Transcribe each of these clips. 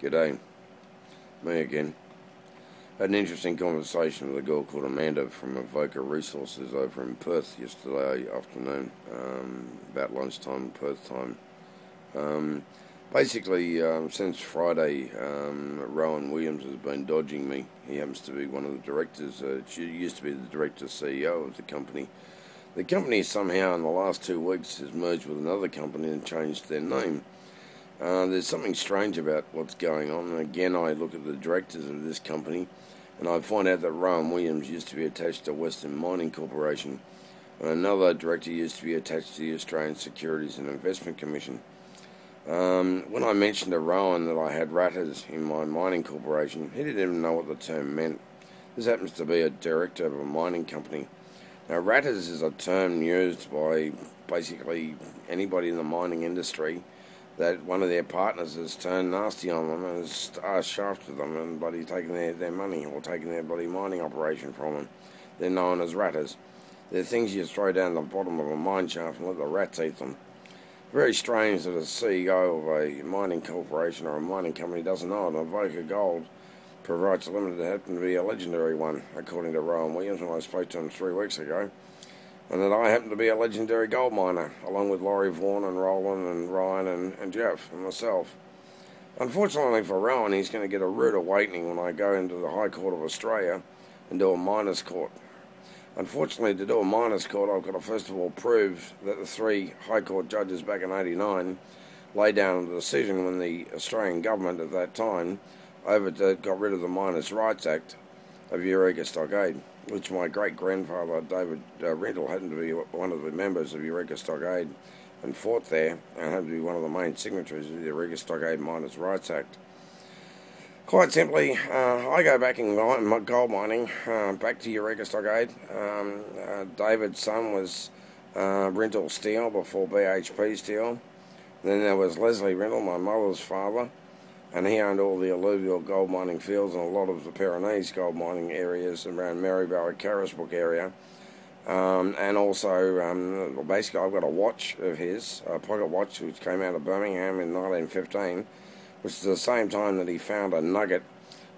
G'day, me again. Had an interesting conversation with a girl called Amanda from Eureka Resources over in Perth yesterday afternoon, about lunchtime Perth time. Basically, since Friday, Rowan Williams has been dodging me. He happens to be one of the directors. She used to be the director CEO of the company. The company somehow in the last 2 weeks has merged with another company and changed their name. There's something strange about what's going on. And again, I look at the directors of this company and I find out that Rowan Williams used to be attached to Western Mining Corporation. And another director used to be attached to the Australian Securities and Investment Commission. When I mentioned to Rowan that I had ratters in my mining corporation, he didn't even know what the term meant. This happens to be a director of a mining company. Now, ratters is a term used by basically anybody in the mining industry that one of their partners has turned nasty on them and has shafted them and bloody taken their money or taken their bloody mining operation from them. They're known as ratters. They're things you throw down the bottom of a mine shaft and let the rats eat them. Very strange that a CEO of a mining corporation or a mining company doesn't know it. Eureka Gold Proprietary Limited happened to be a legendary one, according to Rowan Williams when I spoke to him 3 weeks ago. And that I happen to be a legendary gold miner, along with Laurie Vaughan and Roland and Ryan and Jeff and myself. Unfortunately for Rowan, he's going to get a rude awakening when I go into the High Court of Australia and do a miners' court. Unfortunately, to do a miners' court, I've got to first of all prove that the 3 High Court judges back in '89 laid down a decision when the Australian government at that time got rid of the Miners' Rights Act of Eureka Stockade, which my great-grandfather, David Rental, happened to be one of the members of Eureka Stockade and fought there and happened to be one of the main signatories of the Eureka Stockade Miners' Rights Act. Quite simply, I go back in gold mining, back to Eureka Stockade. David's son was Rental Steel before BHP Steel. Then there was Leslie Rental, my mother's father, and he owned all the alluvial gold mining fields and a lot of the Pyrenees gold mining areas around Maryborough, Carisbrook area. And also, basically, I've got a watch of his, a pocket watch, which came out of Birmingham in 1915, which is the same time that he found a nugget,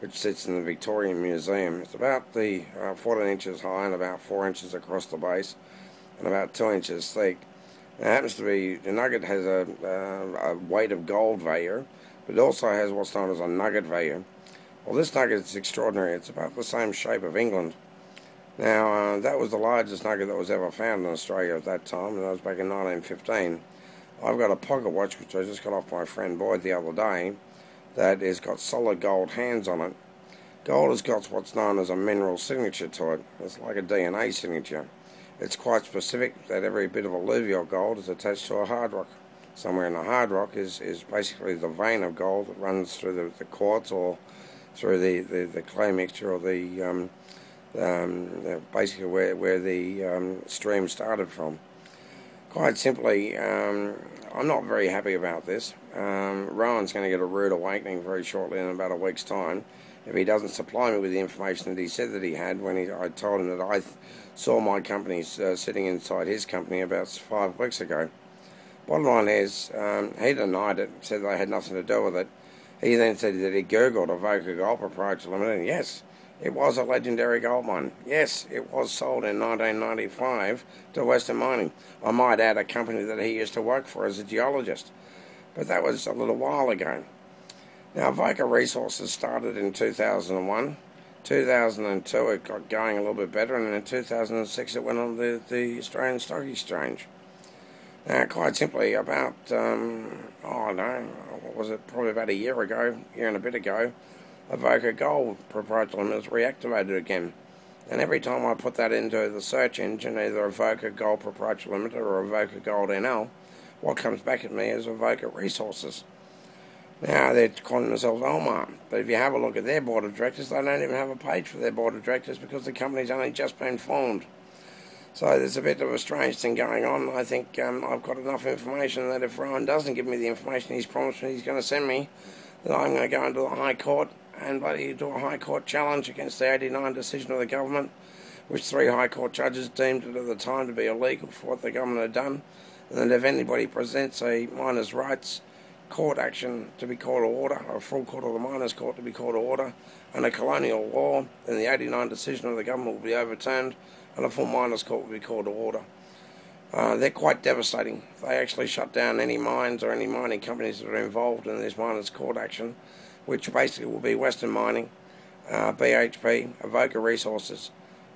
which sits in the Victorian Museum. It's about 14 inches high and about 4 inches across the base, and about 2 inches thick. It happens to be, the nugget has a weight of gold value, but it also has what's known as a nugget value. Well, this nugget is extraordinary. It's about the same shape of England. Now, that was the largest nugget that was ever found in Australia at that time, and that was back in 1915. I've got a pocket watch, which I just got off my friend Boyd the other day, that has got solid gold hands on it. Gold has got what's known as a mineral signature to it. It's like a DNA signature. It's quite specific that every bit of alluvial gold is attached to a hard rock. Somewhere in the hard rock is basically the vein of gold that runs through the quartz or through the clay mixture or basically where the stream started from. Quite simply, I'm not very happy about this. Rowan's going to get a rude awakening very shortly in about a week's time if he doesn't supply me with the information that he said that he had when I told him that I saw my company sitting inside his company about 5 weeks ago. Bottom line is, he denied it, said they had nothing to do with it. He then said that he Googled Eureka Gold Proprietary Limited, and yes, it was a legendary gold mine. Yes, it was sold in 1995 to Western Mining. I might add a company that he used to work for as a geologist, but that was a little while ago. Now, Eureka Resources started in 2001. 2002 it got going a little bit better, and in 2006 it went on the Australian Stock Exchange. Now, quite simply, about, what was it, probably about a year and a bit ago, Eureka Gold Proprietary Limited was reactivated again. And every time I put that into the search engine, either Eureka Gold Proprietary Limited or Eureka Gold NL, what comes back at me is Eureka Resources. Now, they're calling themselves Omar, but if you have a look at their board of directors, they don't even have a page for their board of directors because the company's only just been formed. So there's a bit of a strange thing going on. I think I've got enough information that if Rowan doesn't give me the information he's promised me he's going to send me, that I'm going to go into the High Court and bloody do a High Court challenge against the '89 decision of the government, which 3 High Court judges deemed it at the time to be illegal for what the government had done, and that if anybody presents a miners' rights court action to be called to order, a full court of the miners' court to be called to order, and a colonial law, then the 89 decision of the government will be overturned, and a full miners' court will be called to order. They're quite devastating. They actually shut down any mines or any mining companies that are involved in this miners' court action, which basically will be Western Mining, BHP, Eureka Resources,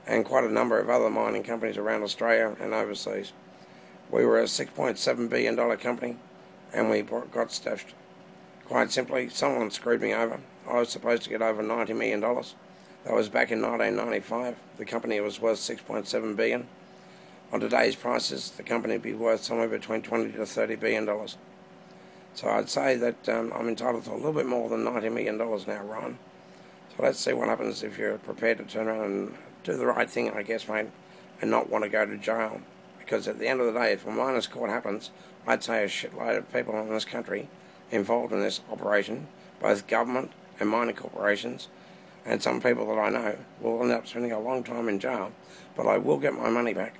and quite a number of other mining companies around Australia and overseas. We were a $6.7 billion company, and we got stuffed. Quite simply, someone screwed me over. I was supposed to get over $90 million. That was back in 1995. The company was worth $6.7 billion. On today's prices, the company would be worth somewhere between $20 to $30 billion. So I'd say that I'm entitled to a little bit more than $90 million now, Ron. So let's see what happens if you're prepared to turn around and do the right thing, I guess, mate, and not want to go to jail. Because at the end of the day, if a miners' court happens, I'd say a shitload of people in this country involved in this operation, both government and mining corporations, and some people that I know will end up spending a long time in jail. But I will get my money back.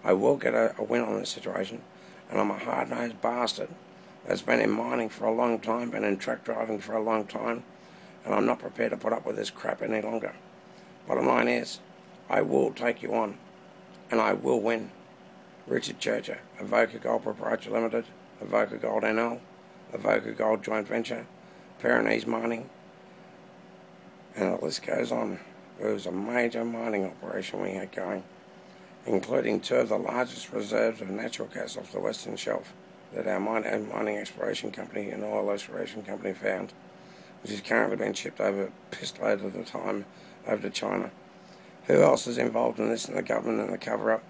I will get a win on this situation, and I'm a hard-nosed bastard that's been in mining for a long time, been in truck driving for a long time, and I'm not prepared to put up with this crap any longer. Bottom line is, I will take you on, and I will win. Richard Churcher, Eureka Gold Proprietary Limited, Eureka Gold NL, Eureka Gold Joint Venture, Pyrenees Mining, and the list goes on. It was a major mining operation we had going, including two of the largest reserves of natural gas off the Western Shelf that our mining exploration company and oil exploration company found, which is currently being shipped over, pissed load at a time, over to China. Who else is involved in this in the government and the cover-up?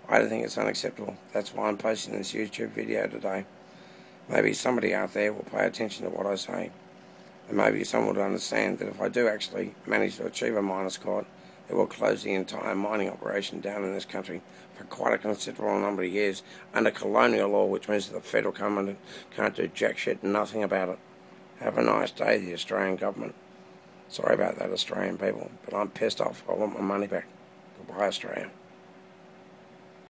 I don't think it's unacceptable. That's why I'm posting this YouTube video today. Maybe somebody out there will pay attention to what I say, and maybe someone will understand that if I do actually manage to achieve a miners' court, it will close the entire mining operation down in this country for quite a considerable number of years under colonial law, which means that the federal government can't do jack shit, nothing about it. Have a nice day, the Australian government. Sorry about that, Australian people, but I'm pissed off. I want my money back. Goodbye, Australia.